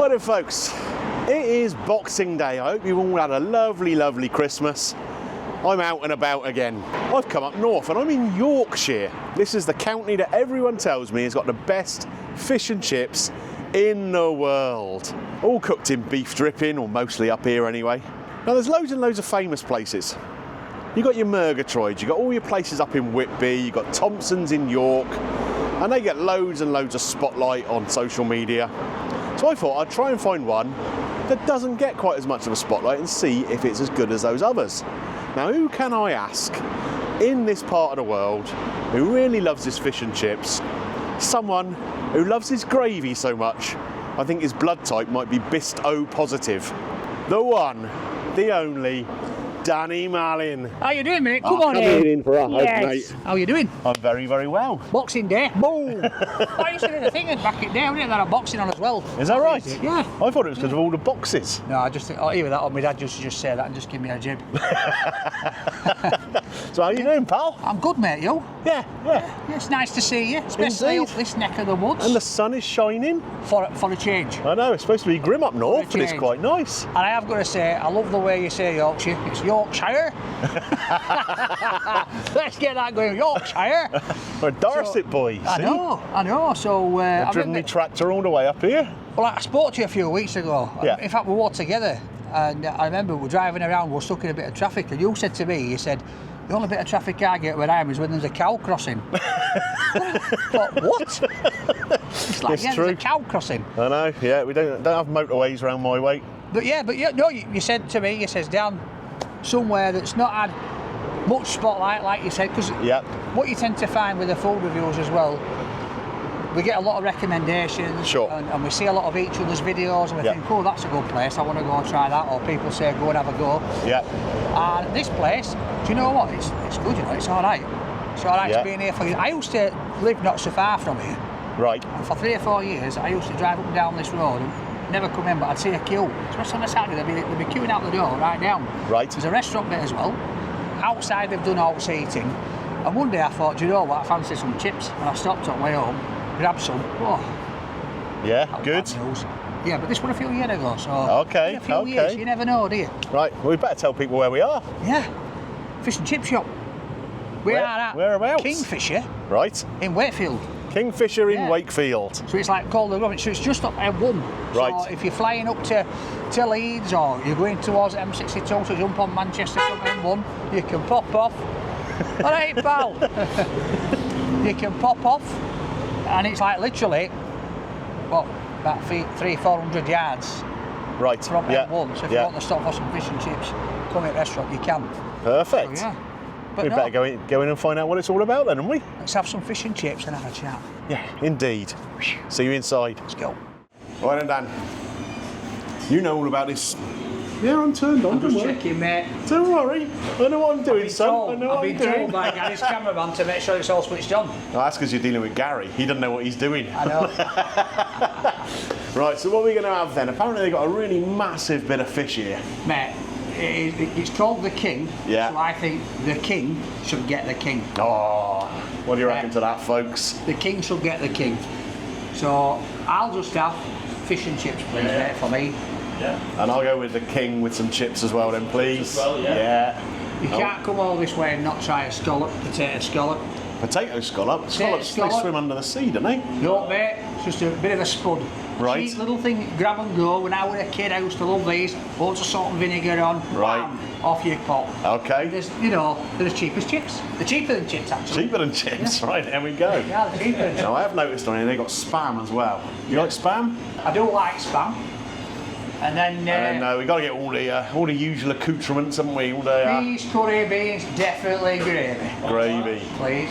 Right then, folks, it is Boxing Day. I hope you all had a lovely, lovely Christmas. I'm out and about again. I've come up north and I'm in Yorkshire. This is the county that everyone tells me has got the best fish and chips in the world. All cooked in beef dripping, or mostly up here anyway. Now there's loads and loads of famous places. You've got your Murgatroyd, you've got all your places up in Whitby, you've got Thompson's in York, and they get loads and loads of spotlight on social media. So I thought I'd try and find one that doesn't get quite as much of a spotlight and see if it's as good as those others. Now, who can I ask in this part of the world who really loves his fish and chips? Someone who loves his gravy so much, I think his blood type might be Bist O positive. The one, the only, Danny Malin. How you doing, mate? Come on in for a hug, yes. mate. How you doing? I'm very, very well. Boxing Day. Boom! I used to do the thing and back it down, didn't I? Had a boxing on as well. Is that right? Yeah. I thought it was because of all the boxes. No, I just either that or my dad used to just say that and just give me a jib. So how you doing, pal? I'm good, mate. You? Yeah. Yeah, it's nice to see you, especially Indeed. up this neck of the woods. And the sun is shining. For a change. I know, it's supposed to be grim up north, but it's change. quite nice. And I have got to say, I love the way you say Yorkshire. It's Yorkshire. Let's get that going, Yorkshire. We're Dorset boys. I know. So I've driven my tractor all the way up here. Well, I spoke to you a few weeks ago. Yeah. In fact, we were together, and I remember we were driving around, we were stuck in a bit of traffic, and you said to me, you said, the only bit of traffic I get where I am is when there's a cow crossing. But what? It's like, It's yeah, true. there's a cow crossing. I know, yeah, we don't have motorways around my way. But you said to me, you said, down somewhere that's not had much spotlight, like you said, because what you tend to find with the food reviews as well, we get a lot of recommendations, Sure. and we see a lot of each other's videos, and we think, oh, that's a good place, I want to go and try that, or people say, go and have a go. Yeah. And this place, do you know what? It's good, you know, it's all right. It's all right, it's been here for years. I used to live not so far from here. Right. And for 3 or 4 years, I used to drive up and down this road and never come in, but I'd see a queue. Especially on a Saturday, they'd be queuing out the door, right down. Right. There's a restaurant bit as well. Outside, they've done all seating. And one day I thought, do you know what? I fancy some chips. And I stopped on the way home, grabbed some. Oh, Yeah, good. bad news. Yeah, but this was a few years ago, so... Okay, a few years, you never know, do you? Right, well, we better tell people where we are. Yeah. Fish and chip shop. We are at Whereabouts? Kingfisher Right. in Wakefield. Kingfisher in Wakefield. So it's like Calder, so it's just up M1. Right. So if you're flying up to Leeds or you're going towards M62 to jump on Manchester from M1, you can pop off. All right, pal. You can pop off, and it's like literally, what, about 300-400 yards Right. from M1. So if you yeah. want to stop for some fish and chips, come at the restaurant, you can. Perfect. So, yeah. But We better go in and find out what it's all about then, haven't we? Let's have some fish and chips and have a chat. Yeah, indeed. See you inside. Let's go. Right then, Dan. You know all about this. Yeah, I'm turned on. I'm just checking, mate. Don't worry. I know what I'm doing, son. I know what I'm I've been doing. told by Gary's cameraman to make sure it's all switched on. No, that's because you're dealing with Gary. He doesn't know what he's doing. I know. Right, so what are we going to have then? Apparently they've got a really massive bit of fish here. Mate, it's called the King. Yeah. So I think the King should get the King. Oh, what do you reckon to that, folks? The King should get the King. So I'll just have fish and chips, please, mate, for me. Yeah. And I'll go with the King with some chips as well then, please. As well, yeah. You can't come all this way and not try a scallop, potato scallop. Potato scallop. Scallops, they scallop. swim under the sea, don't they? No, mate, it's just a bit of a spud. Right. Cheap little thing, grab and go. When I was a kid, I used to love these. Loads of salt and vinegar on. Right. Bam, off you pop. Okay. There's, they're as cheap as chips. They're cheaper than chips, actually. Cheaper than chips, right, there we go. Yeah, they're cheaper than chips. Now I have noticed on here they've got spam as well. You like spam? I do like spam. And then We've got to get all the usual accoutrements, haven't we? All the these curry beans, definitely gravy. gravy. Please.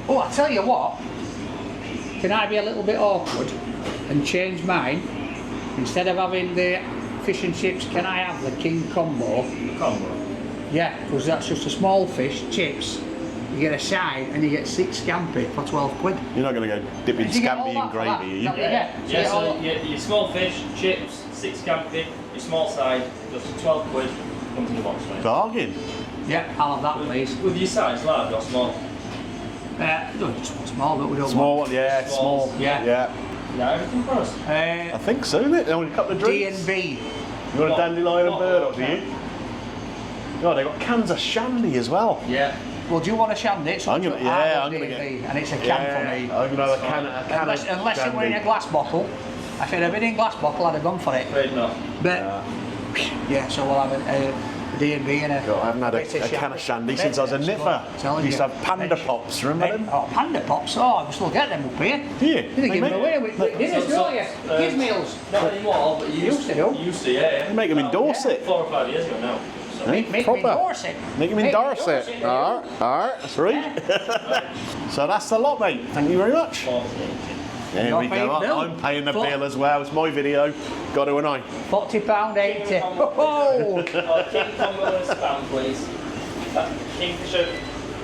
Oh, I tell you what, can I be a little bit awkward and change mine? Instead of having the fish and chips, can I have the King combo? Combo. Yeah, because that's just a small fish, chips. You get a side and you get 6 scampi for 12 quid. You're not going to go dipping Did you get all scampi in that for that? gravy, are you? Yeah, so your small fish, chips, 6 scampi, your small side, just 12 quid, comes in the box, mate. Bargain. Yeah, I'll have that, please. With your size, large or small? No, just one small, but we don't Small want. one, yeah, small. Yeah. Yeah. Is that everything for us? I think so, isn't it? Only a couple of drinks. D&B. You want a dandelion and burdock, do you? God, they've got cans of shandy as well. Yeah. Well, do you want a shandy? I'm gonna get. And it's a can for me. I'm gonna have a can Unless it were in a glass bottle. If it had been in a glass bottle, I'd have gone for it. Afraid not. But yeah, so we'll have a D&B and a. God, I haven't had a can of shandy since I was a nipper. We used to have Panda Pops, remember them? Oh, Panda Pops? Oh, we still get them up here. Do you? They give them away with dinners, don't you? Kids meals. Not anymore, but you used to. Used to, yeah. They make them in Dorset. 4 or 5 years ago now. So. Make them in Dorset. Make them in Dorset. Alright, that's right. So that's the lot, mate. Thank you very much. There we go. I'm paying the bill as well. It's my video. Got to, and I. £40.80. Oh! King combo and spam, please. Kingfisher,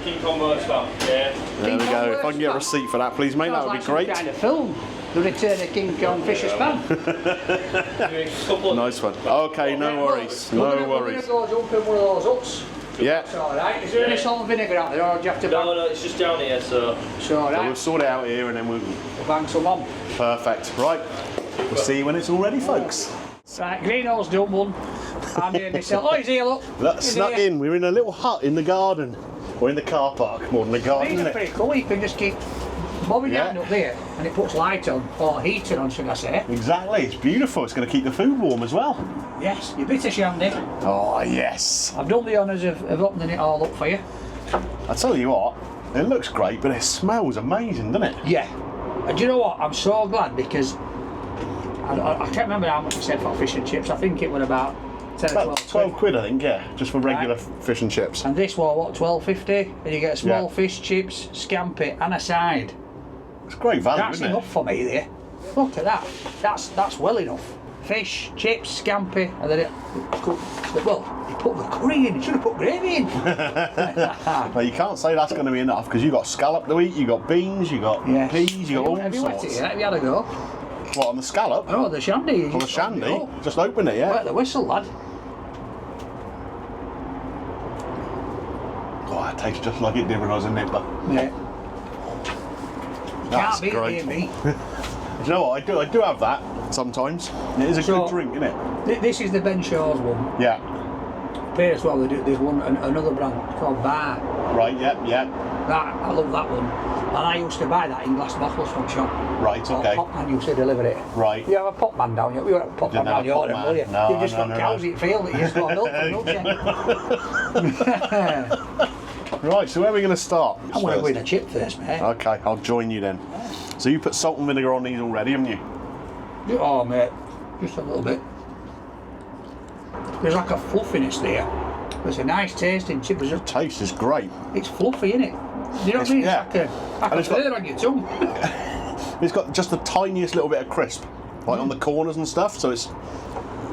King combo and spam. Yeah. There we go. If I can get a receipt for that, please, mate, that would be great. Some kind of film. The Return of King Kingfisher spam. Nice one. Okay, no worries. No worries. We're going to go jump in one of those huts. Yeah. It's alright. Is there any salt and vinegar out there, or do you have to bang? No, it's just down here, so. It's alright. So we'll sort it out here and then we'll bang some on. Perfect. Right. We'll see you when it's all ready, folks. Right, Greeno's done one. I'm here myself. Oh, he's here, look. Look, snuck in. We're in a little hut in the garden. Or in the car park, more than the garden, These isn't are it? pretty cool. You can just keep bobbing down up there and it puts light on, or heating on, should I say. Exactly. It's beautiful. It's going to keep the food warm as well. Yes, your bit of shandy. Oh, yes. I've done the honours of opening it all up for you. I tell you what, it looks great, but it smells amazing, doesn't it? Yeah. And do you know what? I'm so glad because I can't remember how much I said for fish and chips. I think it was about 10 or 12 quid, I think, yeah, just for regular fish and chips. And this was what, $12.50? And you get small fish, chips, scampi, and a side. It's great value, That's isn't it? enough for me there. Look at that. That's well enough. Fish, chips, scampi, and then you put the curry in. You should have put gravy in. Now you can't say that's going to be enough because you got scallop to eat, you got beans, you got peas, you got all have you wet it sorts. yet? Have you had a go? What, on the scallop? Oh, the shandy. On the shandy? Just open it, yeah. Wet the whistle, lad. Oh, it tastes just like it did when I was a nipper. Yeah. That's Can't beat great. me. Do you know what? I do have that sometimes. It is a good drink, isn't it? This is the Ben Shaw's one. Yeah. Here as well, there's one, another brand called Bar. Right, yeah. I love that one. And I used to buy that in glass bottles from shop. Right, okay. Popman used to deliver it. Right. You have a popman down here. We don't have a popman down here, will you? No, You've just got cows that feel that you just got milk from milkshake. Right, so where are we going to start? I'm going to win a chip first, mate. Okay, I'll join you then. So you put salt and vinegar on these already, haven't you? Oh, mate, just a little bit. There's like a fluffiness there. There's a nice tasting chip. The taste is great. It's fluffy, isn't it? You know what I mean? Yeah. It's like a feather on your tongue. It's got just the tiniest little bit of crisp, like on the corners and stuff, so it's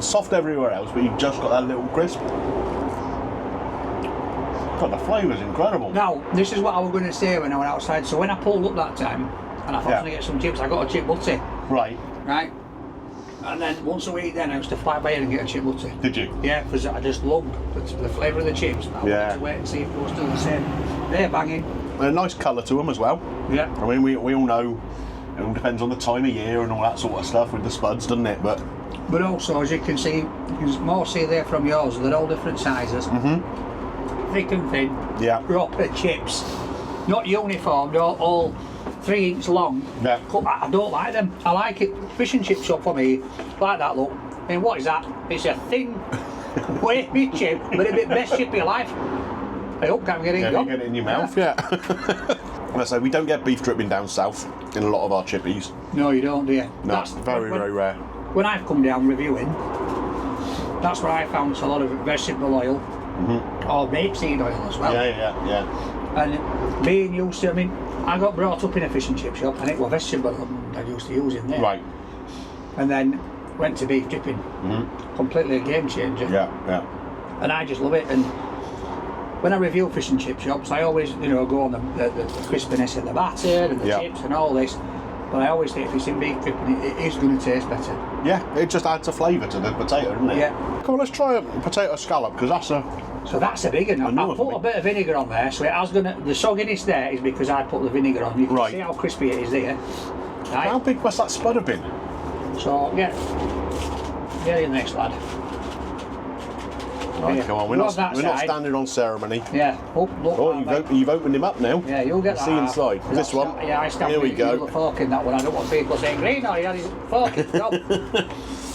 soft everywhere else, but you've just got that little crisp. God, the flavour's incredible. Now, this is what I was going to say when I went outside. So when I pulled up that time, and I thought I was going to get some chips, I got a chip butty. Right. Right? And then once a week then I used to fly by here and get a chip butty. Did you? Yeah, because I just loved the flavour of the chips. I wanted to wait and see if they were still the same. They're banging. And a nice colour to them as well. Yeah. I mean, we all know it all depends on the time of year and all that sort of stuff with the spuds, doesn't it? But also, as you can see, there's more see there from yours. They're all different sizes. Mm-hmm. Thick and thin. Yeah. Proper chips. Not uniformed, all 3 inch long. Yeah. I don't like them. I like it. Fish and chip shop for me, like that look. I mean, what is that? It's a thin, wavy chip, but a bit best chip of your life. I hope can't get it in. You get it in your mouth, yeah. I say we don't get beef dripping down south in a lot of our chippies. No, you don't, do you? No, that's very rare. When I've come down reviewing, that's where I found a lot of vegetable oil, or rapeseed oil as well. Yeah. And being used to, I mean, I got brought up in a fish and chip shop, and it was vegetable oil I used to use in there. Right. And then went to beef dripping. Completely a game changer. Yeah. And I just love it. And when I review fish and chip shops, I always, go on the crispiness of the batter and the chips and all this. But I always think if it's in beef dripping, it is going to taste better. Yeah, it just adds a flavour to the potato, doesn't it? Yeah. Come on, let's try a potato scallop, because that's a... So that's a big one. I put a bit of vinegar on there, so the sogginess there is because I put the vinegar on. You can see how crispy it is there. Right? How big must that spud have been? So get in next lad. Right, Yeah. come on, we're Go not on that side. standing on ceremony. Yeah. Oh, look. Oh, mate. you've opened him up now. Yeah, you'll get that. See inside. half. This one. Yeah, I stand Here we with go. the fork in that one. I don't want people saying, Greeno, he had his fork in the job.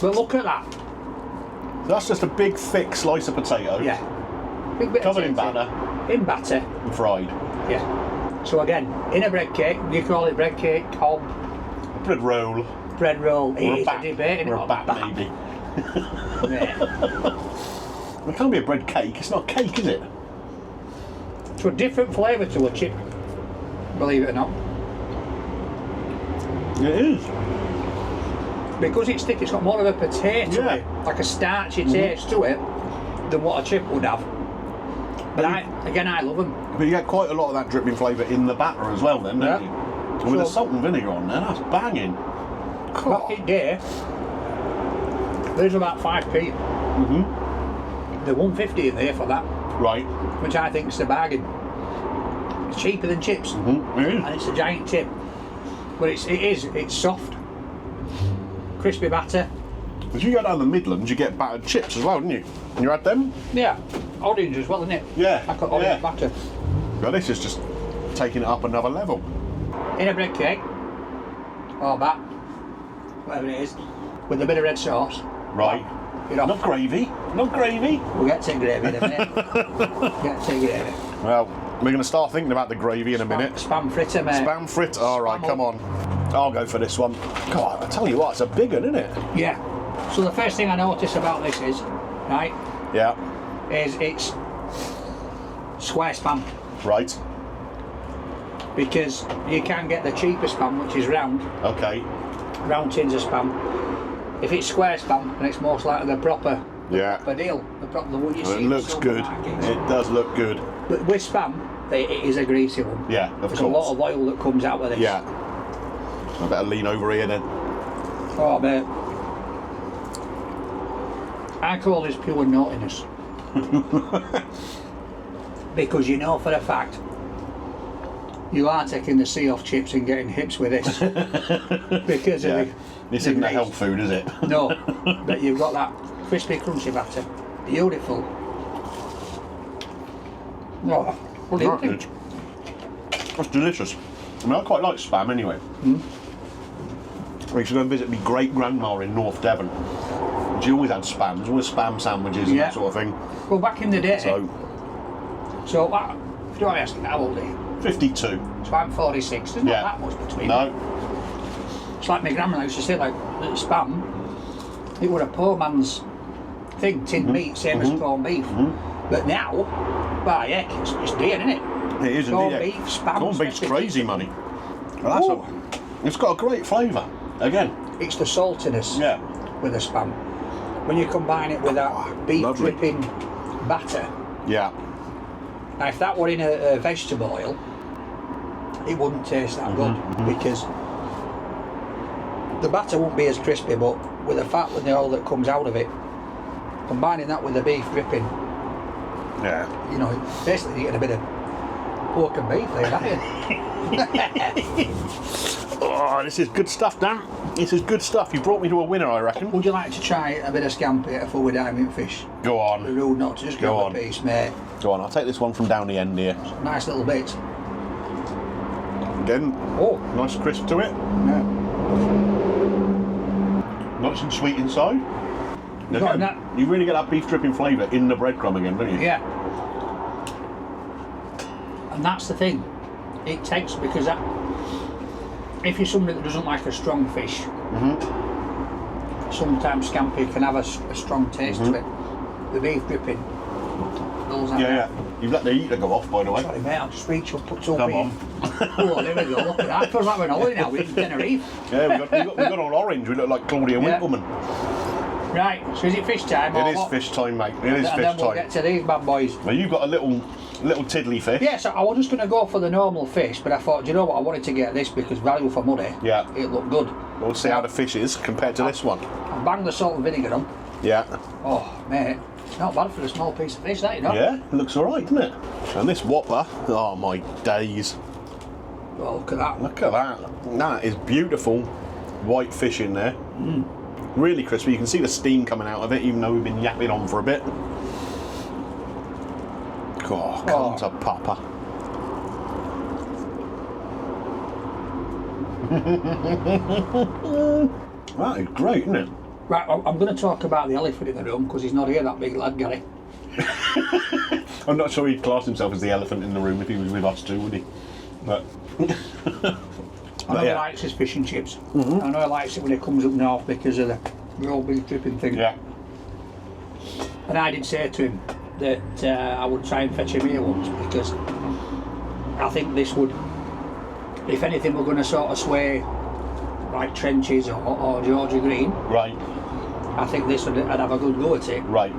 But look at that. So that's just a big, thick slice of potato. Yeah. Big bit Covered of in potato. batter. In batter. And fried. Yeah. So again, in a bread cake, you call it bread cake, cob, Bread roll. bread roll. Or It a is bat. a debate. Or a bat, maybe. Yeah. It can't be a bread cake. It's not cake, is it? It's a different flavour to a chip, believe it or not. It is. Because it's thick, it's got more of a potato, Yeah. like a starchy taste to it, than what a chip would have. But I love them. But you get quite a lot of that dripping flavour in the batter as well then, don't Yeah. you? And with the So- salt and vinegar on there, that's banging. Back in day, there's about 5p. Mm-hmm. They're 150 in there for that, Right. which I think is a bargain. It's cheaper than chips, Mm-hmm. It is. and it's a giant chip. But it's soft, crispy batter. As you go down the Midlands, you get battered chips as well, don't you? And you had them? Yeah, orange as well, isn't it? Yeah, I got orange yeah. batter. Well, this is just taking it up another level. In a bread cake, or bat, whatever it is, with a bit of red sauce. Right. You know, Not gravy. Not gravy. we'll get to gravy in a minute. Get to gravy. Well, we're going to start thinking about the gravy in a minute. Spam fritter, mate. Spam frit. All right, Spam come on. I'll go for this one. God, I tell you what, it's a big one, isn't it? Yeah. So the first thing I notice about this is, right, Yeah. is it's square spam. Right. Because you can get the cheaper spam, which is round tins of spam. If it's square spam, then it's most likely the proper Yeah. deal, the one you see It in looks good. supermarkets. It does look good. But with spam, it is a greasy one. Yeah, of There's course. a lot of oil that comes out with this. Yeah. I better lean over here then. Oh, mate. I call this pure naughtiness. Because you know for a fact you are taking the sea off chips and getting hips with this. Because Yeah. of This the isn't a grease. health food, is it? No, but you've got that crispy, crunchy batter. Beautiful. Oh, what do you think? That's delicious. I mean, I quite like spam anyway. I used to go and visit my great grandma in North Devon. She always had spams, always spam sandwiches and Yeah. that sort of thing. Well, back in the day, So, so what, if you don't ask me, how old are you? 52. So I'm 46, there's not Yeah. that much between. No. It's like my grandma used to say, like, that spam, it was a poor man's thing, tinned meat, same as corned beef. But now, well, heck, it's dear, isn't it? It is Corned indeed. beef, spam, Corned beef's especially. crazy money. Well, that's Ooh. it's got a great flavour. Again, It's the saltiness yeah. with the spam. When you combine it with that beef lovely. dripping batter, Yeah. now if that were in a vegetable oil, it wouldn't taste that good because the batter won't be as crispy, but with the fat and the oil that comes out of it, combining that with the beef dripping, Yeah. you know, basically you're getting a bit of pork and beef there, aren't you? Oh, this is good stuff, Dan. This is good stuff. You brought me to a winner, I reckon. Would you like to try a bit of scampi at a full with diamond fish? Go Be on. rude not to just Go grab on. a piece, mate. Go on. I'll take this one from down the end here. Nice little bit. Again, Oh, nice crisp to it. yeah. Nice and sweet inside. got Again, that- you really get that beef dripping flavour in the breadcrumb again, don't you? Yeah. And that's the thing. It takes, because that, if you're somebody that doesn't like a strong fish, sometimes scampi can have a strong taste to it. The beef dripping. Those are- Yeah, yeah. You've let the heater go off, by the way. Sorry mate, I'll just reach up, put two Come beef. on. Oh, there we go, look at that. Feels like we're on holiday now, we're in Tenerife. Yeah, we got all orange. We look like Claudia Yeah. Winkleman. Right, so is it fish time? It or is what? fish time, mate. It is And fish then we'll time. get to these bad boys. Now you've got a little tiddly fish. Yeah, so I was just going to go for the normal fish, but I thought, do you know what, I wanted to get this because value for money. Yeah. It looked good. We'll see how the fish is compared to this one. I banged the salt and vinegar on. Yeah. Oh, mate, not bad for a small piece of fish, that, you know? Yeah, it looks alright, doesn't it? And this whopper, oh my days. Oh, look at that. Look at that. That is beautiful white fish in there. Really crispy. You can see the steam coming out of it, even though we've been yapping on for a bit. Oh, come to Papa. That is great, isn't it? Right, I'm going to talk about the elephant in the room because he's not here, that big lad, Gary. I'm not sure he'd class himself as the elephant in the room if he was with us two, would he? But I know he likes his fish and chips. I know he likes it when he comes up north because of the old big dripping thing. yeah. And I did say to him that I would try and fetch him here once because I think this would, if anything, we're going to sort of sway like Trenches or Georgia Green. Right. I think this would, I'd have a good go at it. Right.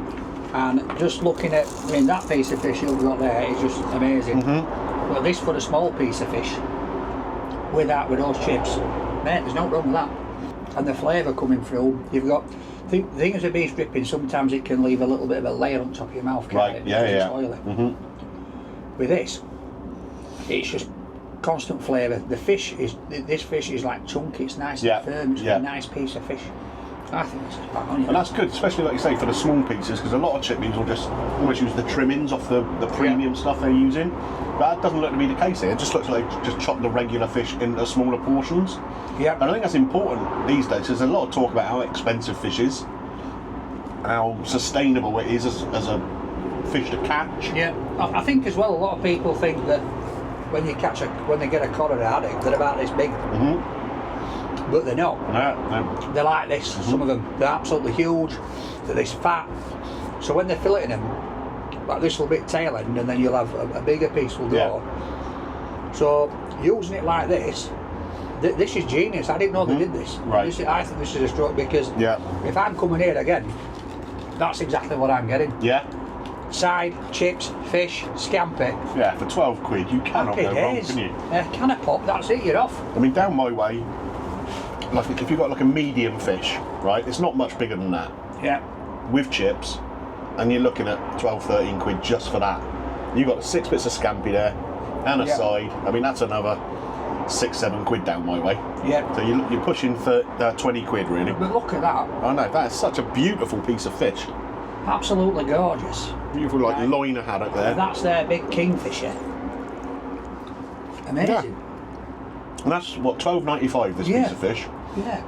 And just looking at, I mean, that piece of fish you've got there is just amazing. But this for a small piece of fish, with those chips, mate, there's no wrong with that. And the flavour coming through, you've got, the thing is with beef dripping, sometimes it can leave a little bit of a layer on top of your mouth, can't Right, it? yeah, Because yeah. it's oily. With this, it's just constant flavour. This fish is like chunky, it's nice Yeah, and firm, it's yeah. a nice piece of fish. I think this is bang on, you And know. that's good, especially like you say, for the small pieces, because a lot of chip meals will just almost use the trimmings off the premium stuff they're using. But that doesn't look to be the case here. It just looks like they just chop the regular fish into smaller portions. Yeah. And I think that's important these days. There's a lot of talk about how expensive fish is, how sustainable it is as a fish to catch. Yeah, I think as well, a lot of people think that when they get a cod or a haddock, they're about this big. But they're not. No. They're like this, some of them. They're absolutely huge, they're this fat. So when they're filleting them, like this will be tail end and then you'll have a bigger piece will go. Yeah. So using it like this, this is genius. I didn't know they did this. Right. I think this is a stroke because if I'm coming here again, that's exactly what I'm getting. Yeah. Side, chips, fish, scampi. Yeah, for 12 quid, you cannot Happy go wrong, days. can you? Can of pop, that's it, you're off. I mean, down my way, like if you've got like a medium fish, right, it's not much bigger than that, Yeah. with chips, and you're looking at 12, 13 quid just for that. You've got 6 bits of scampi there, and a side. I mean, that's another 6, 7 quid down my way. Yeah. So you're pushing 20 quid, really. But look at that. I know, that is such a beautiful piece of fish. Absolutely gorgeous. Beautiful, like, Right. loiner haddock there. That's their big kingfisher. Amazing. And that's, what, $12.95 this piece of fish? Yeah.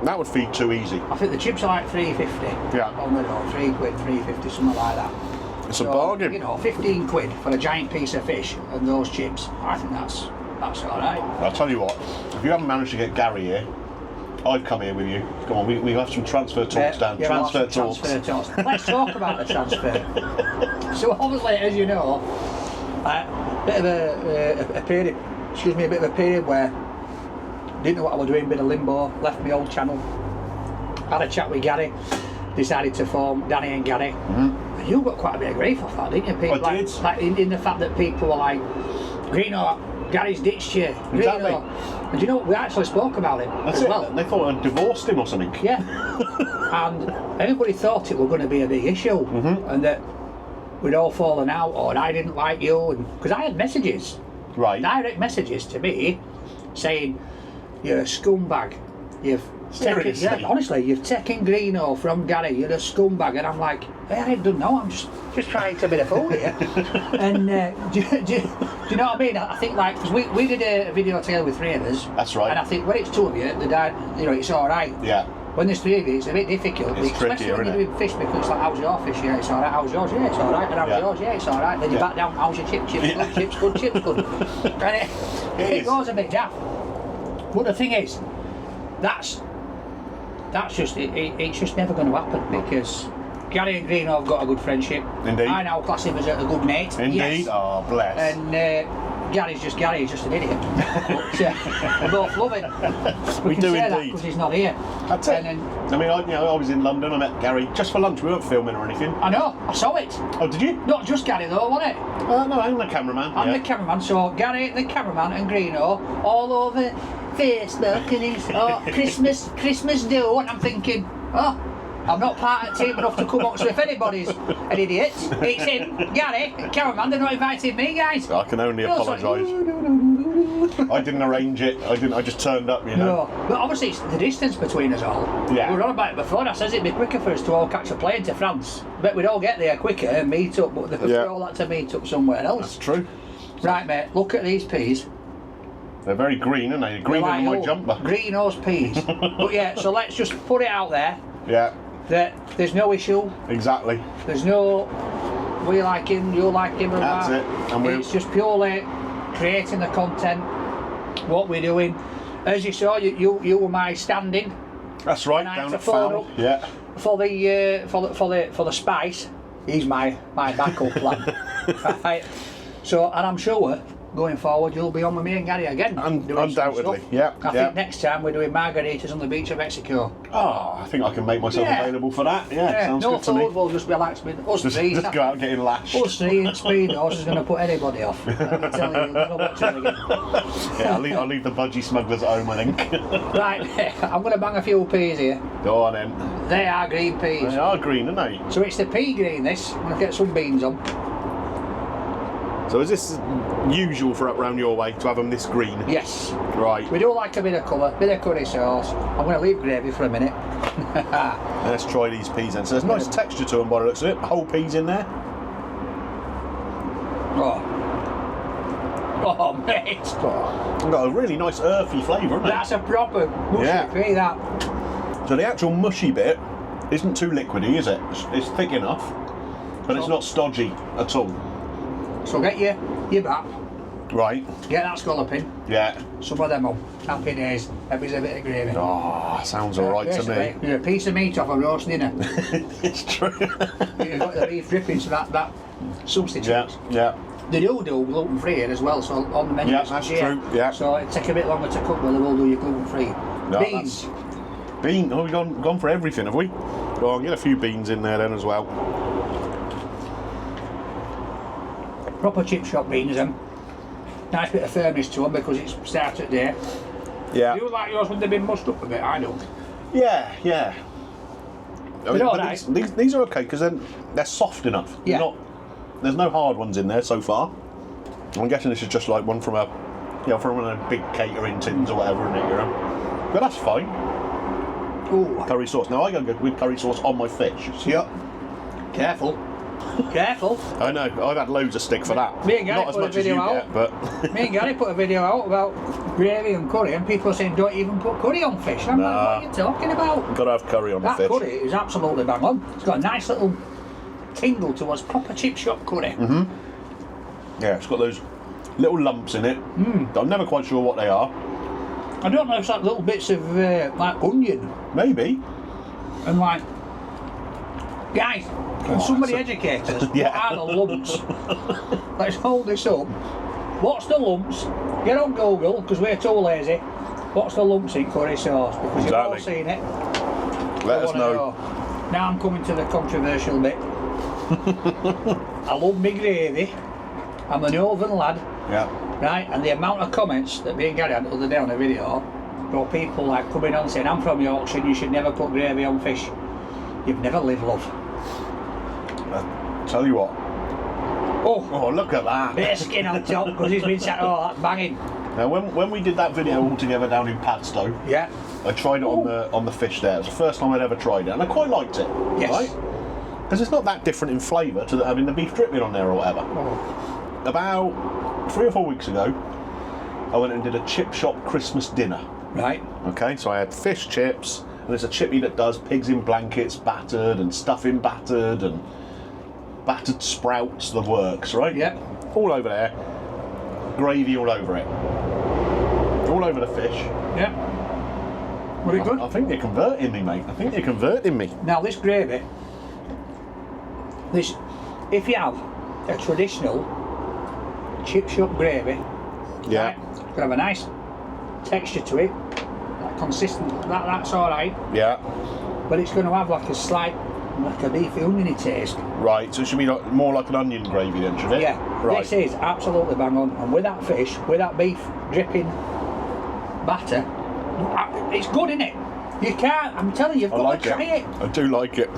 That would feed too easy. I think the chips are like $3.50. Yeah. Oh no, 3 quid, $3.50, something like that. It's a bargain. You know, 15 quid for a giant piece of fish and those chips. I think that's alright. I'll tell you what, if you haven't managed to get Gary here, I'd come here with you. Come on, we have some transfer talks, Dan. Yeah, Transfer we'll have talks. some transfer talks. Let's talk about the transfer. So obviously, as you know, bit of a period. Excuse me, a bit of a period where didn't know what I was doing, bit of limbo, left my old channel, had a chat with Gary, decided to form Danny and Gary. And you got quite a bit of grief off that, didn't you? People, I did. Like in the fact that people were like, Greeno, Gary's ditched you. Greeno. Exactly. And you know, we actually spoke about it That's as it. well. They thought I'd divorced him or something. Yeah. And everybody thought it was going to be a big issue and that we'd all fallen out or I didn't like you. And because I had messages, Right. direct messages to me saying, you're a scumbag. You've taken, Seriously? yeah, honestly, you've taken Greeno from Gary. You're a scumbag. And I'm like, hey, I don't know. I'm just trying to be a fool here. And do you know what I mean? I think like because we did a video together with 3 of us. That's right. And I think when it's 2 of you, it's all right. Yeah. When there's 3 of you, it's a bit difficult, It's especially trickier, when isn't you're doing fish because it's like, how's your fish? Yeah, it's alright. How's yours? Yeah, it's alright. And how's Yeah. yours? Yeah, it's alright. Then you Yeah. back down. How's your chip? Chips good. Chips good. Chips good. And it is. goes a bit daft. But the thing is, that's just it's just never going to happen because Gary and Greeno have got a good friendship. Indeed. I now class him as a good mate. Indeed. Yes. Oh, bless. And Gary's just an idiot. But we both love him. We can do say that indeed. because he's not here. That's it. And then, I mean, I was in London. I met Gary just for lunch. We weren't filming or anything. I know, I saw it. Oh, did you? Not just Gary though, wasn't it? No, I'm the cameraman. I'm yeah. the cameraman, so Gary, the cameraman, and Greeno all over Facebook and it's Christmas do, and I'm thinking, oh, I'm not part of the team enough to come up, so if anybody's an idiot, it's him, Gary, cameraman, they're not inviting me, guys. I can only apologise. I didn't arrange it. I just turned up, you know. No, but obviously it's the distance between us all. Yeah. We were on about it before. I says it'd be quicker for us to all catch a plane to France. Bet we'd all get there quicker and meet up, but they prefer all that to meet up somewhere else. That's true. Right, mate. Look at these peas. They're very green, aren't they? Greener than my jumper. Greeno's peas. But yeah, so let's just put it out there Yeah, that there's no issue. exactly. There's no we like him, you like him, and That's that. it. And it's just purely creating the content, what we're doing. As you saw, you were my stand-in. That's right. And I had Down to at phone Fowl. up Yeah. for the spice. He's my backup plan. Right. So, and I'm sure going forward you'll be on with me and Gary again. doing some Undoubtedly. stuff. Yeah. I think next time we're doing margaritas on the beach of Mexico. Oh, I think I can make myself Yeah. available for that. Yeah, sounds no good to food, me. we'll just relax with us three. Just go out getting lashed. Us three and Speedos is going to put anybody off. I'm telling you, you'll never watch it again. Yeah, I'll leave the budgie smugglers at home, I think. Right, I'm going to bang a few peas here. Go on then. They are green peas. They are green, aren't they? So it's the pea green this. I'm going to get some beans on. So is this usual for up round your way to have them this green? Yes. Right. We do like a bit of colour, bit of curry sauce. I'm going to leave gravy for a minute. Let's try these peas then. So there's nice texture to them by the looks of it. Whole peas in there. Oh, mate. They've got a really nice earthy flavour, haven't That's a proper mushy pea, that. they? So the actual mushy bit isn't too liquidy, is it? It's thick enough, but it's not stodgy at all. So get your back, Right. get that scallop in, Yeah. some of them on. Happy days. Maybe a bit of gravy. Oh, sounds alright to me. There's a piece of meat off a roast dinner. It's true. You've got the beef drippings, that substitute. Yeah. They do gluten free as well, so on the menu. Yeah, it's that's here. true, yeah. So it take a bit longer to cook, but they will do your gluten free. No, Beans. Bean. Oh, we've gone for everything, have we? Go on, get a few beans in there then as well. Proper chip shop beans, them. Nice bit of firmness to them because it's started there. Yeah. Do you like yours when they've been mussed up a bit? I don't. Yeah. I mean, They're all but right. these are okay because they're soft enough. Yeah. There's no hard ones in there so far. I'm guessing this is just like one from from one of the big catering tins or whatever in it, you know. But that's fine. Ooh. Curry sauce. Now I go good with curry sauce on my fish. Yep. Careful. Careful. I know. I've had loads of stick for that. Me and Gary Not as put a much as you video out. get, but Me and Gary put a video out about gravy and curry, and people are saying don't even put curry on fish. And I'm like, what are you talking about? got to have curry on That the fish. curry is absolutely bang on. It's got a nice little tingle to us, proper chip shop curry. Yeah, it's got those little lumps in it. I'm never quite sure what they are. I don't know if it's like little bits of like onion Maybe. and like. Guys, can somebody educate us? Yeah. What are the lumps? Let's hold this up. What's the lumps? Get on Google, because we're too lazy. What's the lumps in curry sauce? Because you've all Exactly. seen it. Let I us wanna know. Now I'm coming to the controversial bit. I love my gravy. I'm an oven lad, Yeah. right? And the amount of comments that me and Gary had the other day on a video, where people like coming on saying, I'm from Yorkshire and you should never put gravy on fish. You've never lived, love. Tell you what. Oh, Look at that. bit of skin on top because he's been sat, oh, that's banging. Now, when we did that video all together down in Padstow, Yeah. I tried it on the fish there. It was the first time I'd ever tried it, and I quite liked it. Yes. Right? Because it's not that different in flavour to having the beef dripping on there or whatever. Oh. About 3 or 4 weeks ago, I went and did a chip shop Christmas dinner. Right. Okay, so I had fish chips, and there's a chippy that does pigs in blankets battered and stuffing battered and battered sprouts, the works, right? Yep. All over there. Gravy all over it. All over the fish. Yeah. Was it good? I think you're converting me, mate. I think you're converting me. Now this gravy, if you have a traditional chip shop gravy, Yeah. right, it's gonna have a nice texture to it, like consistent. That's all right, Yeah. but it's going to have like a slight, like a beefy oniony taste. Right, so it should be more like an onion gravy then, should it? Yeah. Right. This is absolutely bang on, and with that fish, with that beef dripping batter, it's good, isn't it? You can't. I'm telling you, you've I got like to try it. I do like it.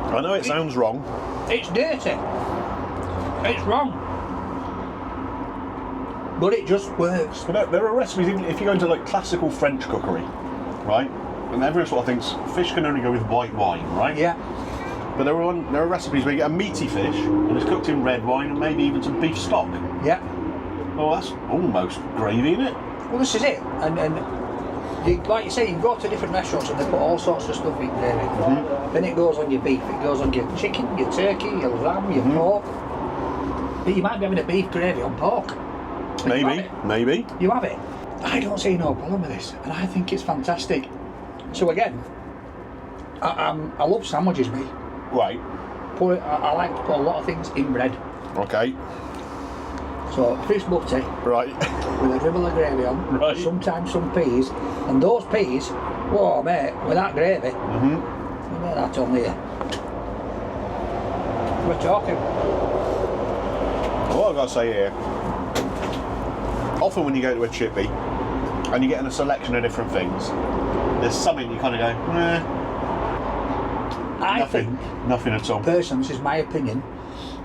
I know it sounds wrong. It's dirty. It's wrong. But it just works. But there are recipes, if you go into like classical French cookery, right? And everyone sort of thinks fish can only go with white wine, right? Yeah. But there are recipes where you get a meaty fish and it's cooked in red wine and maybe even some beef stock. Yeah. Well, that's almost gravy, isn't it? Well, this is it. And you, like you say, you go to different restaurants and they put all sorts of stuff in gravy. Mm-hmm. Then it goes on your beef, it goes on your chicken, your turkey, your lamb, your pork. But you might be having a beef gravy on pork. Maybe. You have it. I don't see no problem with this, and I think it's fantastic. So again, I love sandwiches, me. Right. I like to put a lot of things in bread. Okay. So fish butty Right. with a dribble of gravy on, Right. sometimes some peas, and those peas, whoa mate, with that gravy, Mm-hmm. look at that on there. We're talking. What I've got to say here, often when you go to a chippy and you're getting a selection of different things, there's something you kind of go, I think, nothing at all. personally, this is my opinion,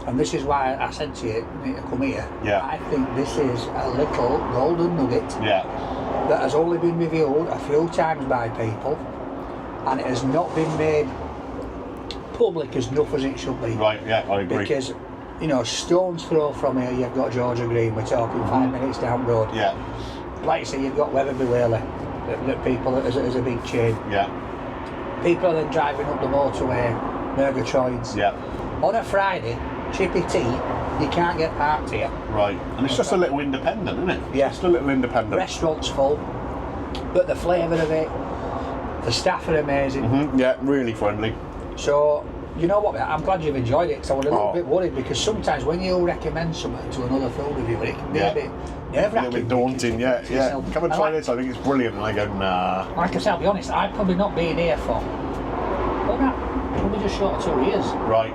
and this is why I said to you to come here. Yeah. I think this is a little golden nugget Yeah. that has only been reviewed a few times by people, and it has not been made public as enough as it should be. Right, yeah, I agree. Because, you know, stone's throw from here, you've got Georgia Green, we're talking 5 minutes down the road. Yeah. Like you say, you've got Weatherby Whaley, that people, as a big chain. Yeah. People are then driving up the motorway, Murgatroyds. Yeah. On a Friday, Chippy Tea, you can't get parked here. Right. And it's just a little independent, isn't it? Yeah. Just a little independent. Restaurant's full, but the flavour of it, the staff are amazing. Mm-hmm. Yeah, really friendly. So, you know what, mate, I'm glad you've enjoyed it, because I was a little Oh. bit worried, because sometimes when you recommend something to another food reviewer, it can be a bit A nerve-wracking. little bit daunting, yeah. to Yeah. yourself. Come and try this, I think it's brilliant. And I go, nah. Like I said, I'll be honest, I've probably not been here for, probably just short of 2 years. Right.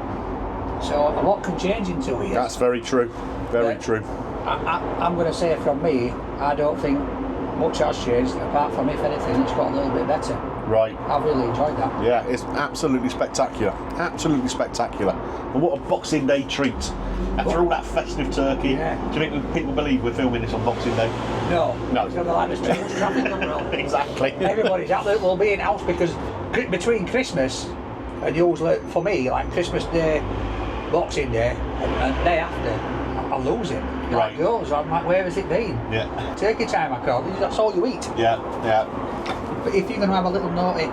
So a lot can change in 2 years. That's very true. Very Yeah. true. I'm going to say from me, I don't think much has changed, apart from, if anything, it's got a little bit better. Right. I've really enjoyed that. Yeah, it's absolutely spectacular. Absolutely spectacular. And what a Boxing Day treat. After all that festive turkey, Yeah. do you think people believe we're filming this on Boxing Day? No. No. It's going to like there's too much traffic on the road. Exactly. Everybody's absolutely will be in house, because between Christmas and usually, for me, like Christmas Day, Boxing Day, and day after, I lose it. Right. Like yours, I'm like, where has it been? Yeah. Turkey time, I call it. That's all you eat. Yeah, yeah. But if you're going to have a little naughty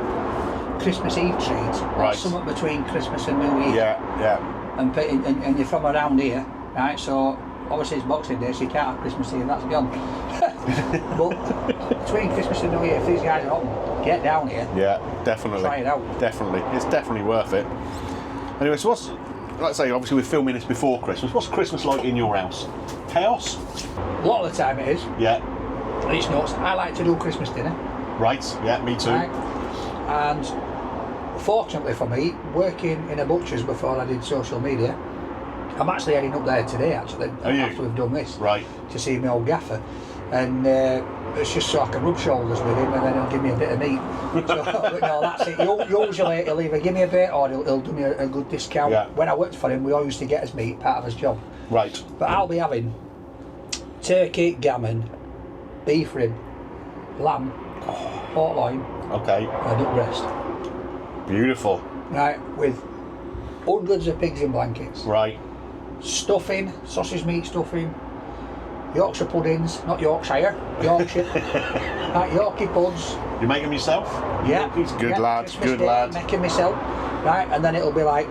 Christmas Eve treat, Right. something between Christmas and New Year, Yeah, yeah. and you're from around here, right? So obviously it's Boxing Day, so you can't have Christmas Eve, that's gone. But between Christmas and New Year, if these guys are home, get down here. Yeah, definitely. Try it out. Definitely. It's definitely worth it. Anyway, so what's, like I say, obviously we're filming this before Christmas. What's Christmas like in your house? Chaos? A lot of the time it is, Yeah. and it's nuts. I like to do Christmas dinner, Right. Yeah, me too. right? And fortunately for me, working in a butcher's before I did social media, I'm actually heading up there today, actually, Are you? after we've done this, Right. to see my old gaffer. And it's just so I can rub shoulders with him, and then he'll give me a bit of meat. So, but no, that's it. Usually he'll either give me a bit, or he'll do me a good discount. Yeah. When I worked for him, we all used to get his meat, part of his job. Right. But I'll be having turkey, gammon, beef rib, lamb, pork loin, Okay. and a duck breast. Beautiful. Right, with hundreds of pigs in blankets. Right. Stuffing, sausage meat stuffing, Yorkshire puddings, not Yorkshire, Yorkshire. Right, Yorkie puds. You make them yourself? Yeah. He's good yeah, lad. Christmas Good Day, lad. Making myself. Right, and then it'll be like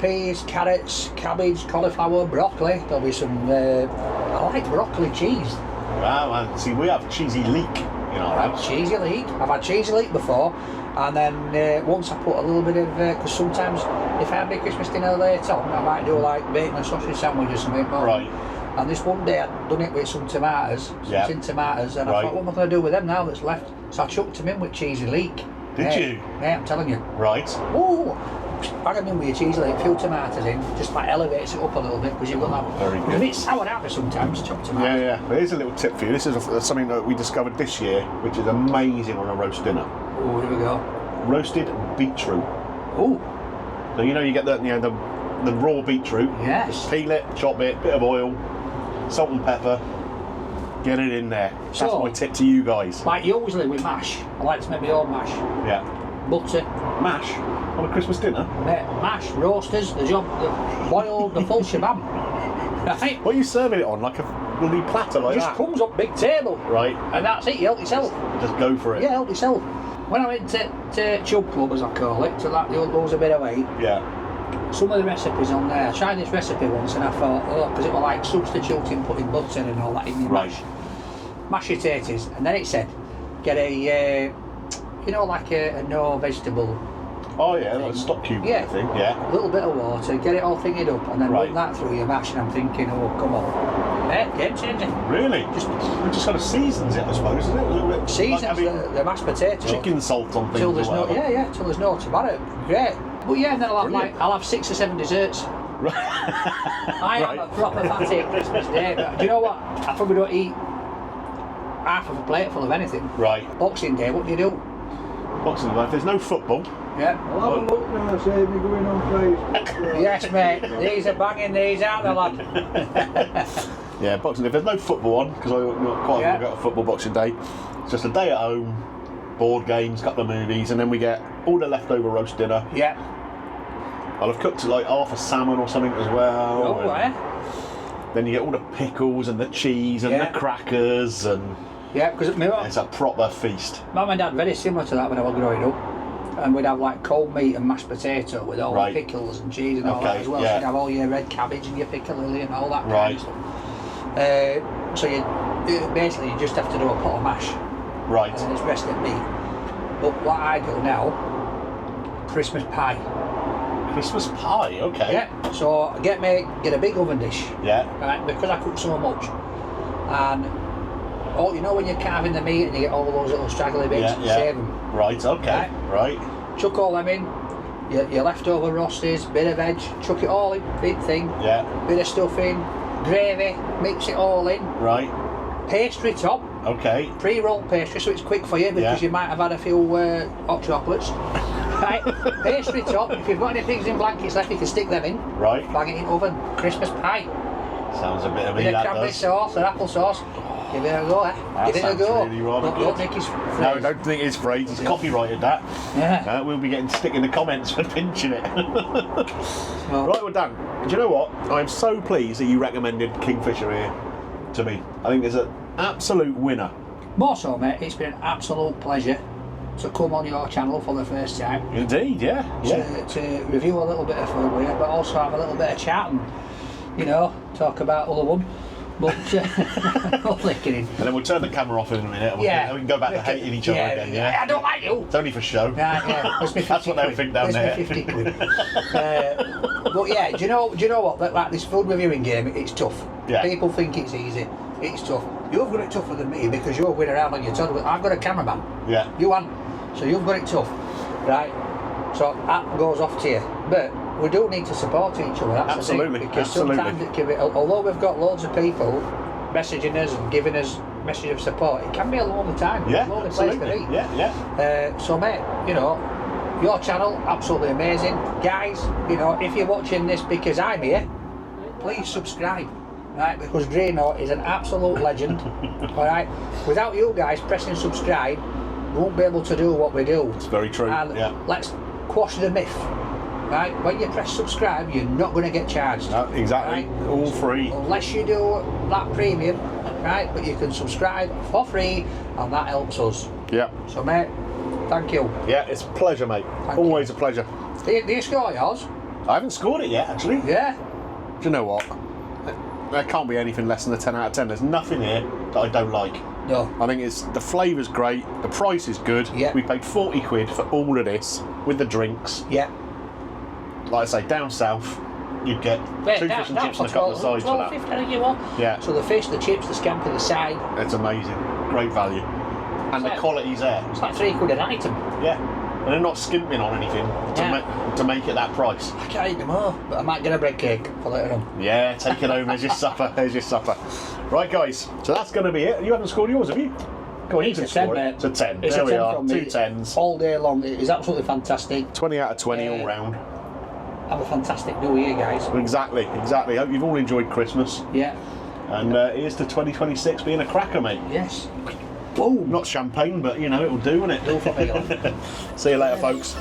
peas, carrots, cabbage, cauliflower, broccoli. There'll be some, I like broccoli cheese. Wow. And see, we have cheesy leek in our I've house. had cheesy leek. I've had cheesy leek before. And then once I put a little bit of, because sometimes if I have a Christmas dinner later on, I might do like bacon and sausage sandwich or something. Right. And this one day I'd done it with some tomatoes, Yeah. tin tomatoes, and I Right. thought, what am I going to do with them now that's left? So I chucked them in with cheesy leek. Did you? Yeah, I'm telling you. Right. Ooh, bang them in with your cheesy leek, a few tomatoes in, just like elevates it up a little bit, because you've got that. Very good. It's a bit sour out there sometimes, chopped tomatoes. Yeah, yeah. But here's a little tip for you. This is something that we discovered this year, which is amazing on a roast dinner. Oh, here we go. Roasted beetroot. Oh, So you get the raw beetroot. yes. Peel it, chop it, bit of oil, salt and pepper, Get it in there. That's So- my tip to you guys. Like usually with mash, I like to make my own mash. Yeah. Butter, Mash on a Christmas dinner? mate, mash, roasters, the job, the boiled, the full shabam. Right? What are you serving it on? Like a bloody platter like Just that? comes up big table. Right. And that's it, you help yourself. Just go for it. Yeah, help yourself. When I went to Chub Club, as I call it, to that lose a bit of weight, Yeah. some of the recipes on there, I tried this recipe once and I thought, oh, because it was like substituting putting butter and all that in your Right. mash your taters, and then it said, get a, you know, like a no vegetable, Oh yeah, like a stock cube Yeah. thing. Yeah. a little bit of water, get it all thingied up, and then Right. run that through your mash, and I'm thinking, oh, come on. Game changer. Really? It just kind of seasons it, I suppose, isn't it? A little bit. Seasons like having the mashed potato. chicken salt on things Till or there's no, whatever. till there's no tomato. Great. But yeah, and then I'll have 6 or 7 desserts. I am a proper fatty at Christmas Day, but do you know what? I probably don't eat half of a plate full of anything. Right. Boxing Day, what do you do? Boxing Day, if there's no football. Yeah. I'll have a look now, save me going on Facebook. Yes, mate. These are banging these, aren't they, lad? Yeah, Boxing Day. If there's no football on, because I quite Yeah. often go to football Boxing Day, it's just a day at home, board games, couple of movies, and then we get all the leftover roast dinner. Yeah. I'll have cooked like half a salmon or something as well. Oh, and yeah. Then you get all the pickles and the cheese and Yeah. the crackers, and Yeah, because it's a proper feast. Mum and Dad very similar to that when I was growing up. And we'd have like cold meat and mashed potato with all Right. the pickles and cheese and all Okay, that as well. yeah. So you'd have all your red cabbage and your piccalilli and all that kind Right. of stuff. So basically you just have to do a pot of mash Right. and it's rested meat. But what I do now, Christmas pie. Christmas pie, okay. Yeah. So I get a big oven dish, Yeah. right? Because I cook so much, and you know when you're carving the meat and you get all those little straggly bits, Yeah, yeah. save them. Right, okay. Right. Chuck all them in. Your leftover roasties, bit of veg, chuck it all in, big thing. Yeah. Bit of stuffing, gravy, mix it all in. Right. Pastry top, Okay. pre-rolled pastry, so it's quick for you because Yeah. you might have had a few hot chocolates. Right, pastry top. If you've got any pigs in blankets left, you can stick them in. Right. Bang it in oven. Christmas pie. Sounds a bit of me, Bit of that cranberry does. sauce or apple sauce. Give it a go, eh? That Give it a sounds go. really rather Don't good. make his No, phrase. don't think it's phrase. It's copyrighted that. Yeah. We'll be getting stick in the comments for pinching it. Well, Right, well done. Do you know what? I'm so pleased that you recommended Kingfisher here to me. I think it's an absolute winner. more so, mate, it's been an absolute pleasure to come on your channel for the first time. Indeed, yeah. To review a little bit of food with you, but also have a little bit of chat and, you know, talk about other one. But only kidding. And then we'll turn the camera off in a minute and we can go back to hating each other again, yeah? I don't like you. It's only for show. Right, yeah. That's That's what they'll think down there. 50 quid. But yeah, do you know what? Like this food reviewing game, it's tough. Yeah. People think it's easy. It's tough. You've got it tougher than me because you're going around on your tongue. I've got a cameraman. Yeah. You haven't. So you've got it tough, right? So that goes off to you. But we do need to support each other. That's Absolutely, the thing. Because absolutely. sometimes it can be, although we've got loads of people messaging us and giving us message of support, it can be a lonely time. Yeah, a lonely place absolutely. to be. Yeah. So mate, you know, your channel, absolutely amazing. Guys, you know, if you're watching this because I'm here, please subscribe. Right, because Greeno is an absolute legend. Alright? Without you guys pressing subscribe, we won't be able to do what we do. It's very true. And yeah. let's quash the myth. Right? When you press subscribe, you're not going to get charged. Exactly. Right? All free. Unless you do that premium, right? But you can subscribe for free, and that helps us. Yeah. So, mate, thank you. Yeah, it's a pleasure, mate. Thank Always a pleasure. Do you score yours? I haven't scored it yet, actually. Yeah. Do you know what? There can't be anything less than a 10 out of 10. There's nothing here that I don't like. No. I think the flavour's great, the price is good. Yeah. We paid 40 quid for all of this with the drinks. Yeah. Like I say, down south, you'd get two fish and chips and a couple of sides for that. $12.50, I think you want. Yeah, So the fish, the chips, the scampi, the side. it's amazing. Great value. And the like- quality's there. It's like £3 an item. Yeah. And they're not skimping on anything to make it that price. I can't eat them all, but I might get a bread cake for later on. Yeah, take it home. There's your supper. There's your supper. Right, guys. So that's going to be it. You haven't scored yours, have you? Go on, you It's can a 10, score it. mate. It's a 10. It's There a we 10 are. from 2 me. 10s. All day long. It is absolutely fantastic. 20 out of 20 all round. Have a fantastic New Year, guys. Exactly. Hope you've all enjoyed Christmas. Yeah. And here's to 2026 being a cracker, mate. Yes. Whoa, not champagne, but you know, it'll do, won't it? Do for me, See you later, folks.